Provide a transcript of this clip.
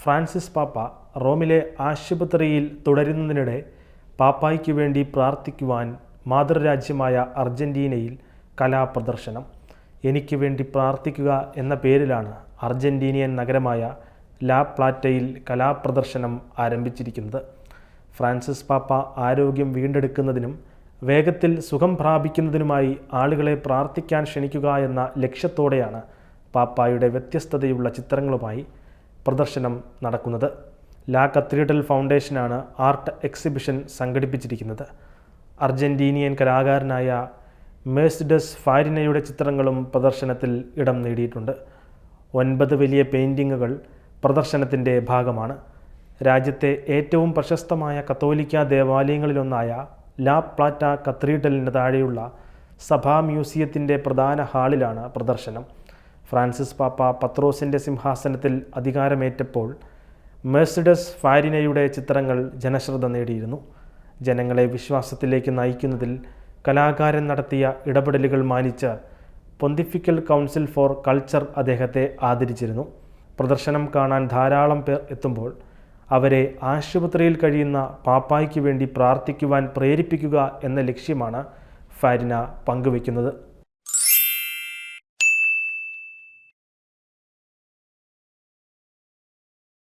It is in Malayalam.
ഫ്രാൻസിസ് പാപ്പ റോമിലെ ആശുപത്രിയിൽ തുടരുന്നതിനിടെ പാപ്പായ്ക്ക് വേണ്ടി പ്രാർത്ഥിക്കുവാൻ മാതൃരാജ്യമായ അർജന്റീനയിൽ കലാപ്രദർശനം. എനിക്ക് വേണ്ടി പ്രാർത്ഥിക്കുക എന്ന പേരിലാണ് അർജന്റീനിയൻ നഗരമായ ലാ പ്ലാറ്റയിൽ കലാപ്രദർശനം ആരംഭിച്ചിരിക്കുന്നത്. ഫ്രാൻസിസ് പാപ്പ ആരോഗ്യം വീണ്ടെടുക്കുന്നതിനും വേഗത്തിൽ സുഖം പ്രാപിക്കുന്നതിനുമായി ആളുകളെ പ്രാർത്ഥിക്കാൻ ക്ഷണിക്കുക എന്ന ലക്ഷ്യത്തോടെയാണ് പാപ്പായുടെ വ്യത്യസ്തതയുള്ള ചിത്രങ്ങളുമായി പ്രദർശനം നടക്കുന്നത്. ലാ കത്തീഡ്രൽ ഫൗണ്ടേഷനാണ് ആർട്ട് എക്സിബിഷൻ സംഘടിപ്പിച്ചിരിക്കുന്നത്. അർജന്റീനിയൻ കലാകാരനായ മെഴ്സിഡസ് ഫാരിനയുടെ ചിത്രങ്ങളും പ്രദർശനത്തിൽ ഇടം നേടിയിട്ടുണ്ട്. 9 വലിയ പെയിൻറ്റിങ്ങുകൾ പ്രദർശനത്തിൻ്റെ ഭാഗമാണ്. രാജ്യത്തെ ഏറ്റവും പ്രശസ്തമായ കത്തോലിക്ക ദേവാലയങ്ങളിലൊന്നായ ലാ പ്ലാറ്റ കത്തീഡ്രലിന് താഴെയുള്ള സഭാ മ്യൂസിയത്തിൻ്റെ പ്രധാന ഹാളിലാണ് പ്രദർശനം. ഫ്രാൻസിസ് പാപ്പ പത്രോസിൻ്റെ സിംഹാസനത്തിൽ അധികാരമേറ്റപ്പോൾ മെഴ്സിഡസ് ഫാരിനയുടെ ചിത്രങ്ങൾ ജനശ്രദ്ധ നേടിയിരുന്നു. ജനങ്ങളെ വിശ്വാസത്തിലേക്ക് നയിക്കുന്നതിൽ കലാകാരൻ നടത്തിയ ഇടപെടലുകൾ മാനിച്ച് പൊന്തിഫിക്കൽ കൗൺസിൽ ഫോർ കൾച്ചർ അദ്ദേഹത്തെ ആദരിച്ചിരുന്നു. പ്രദർശനം കാണാൻ ധാരാളം പേർ എത്തുമ്പോൾ അവരെ ആശുപത്രിയിൽ കഴിയുന്ന പാപ്പായ്ക്ക് വേണ്ടി പ്രാർത്ഥിക്കുവാൻ പ്രേരിപ്പിക്കുക എന്ന ലക്ഷ്യമാണ് ഫാരിന പങ്കുവയ്ക്കുന്നത്.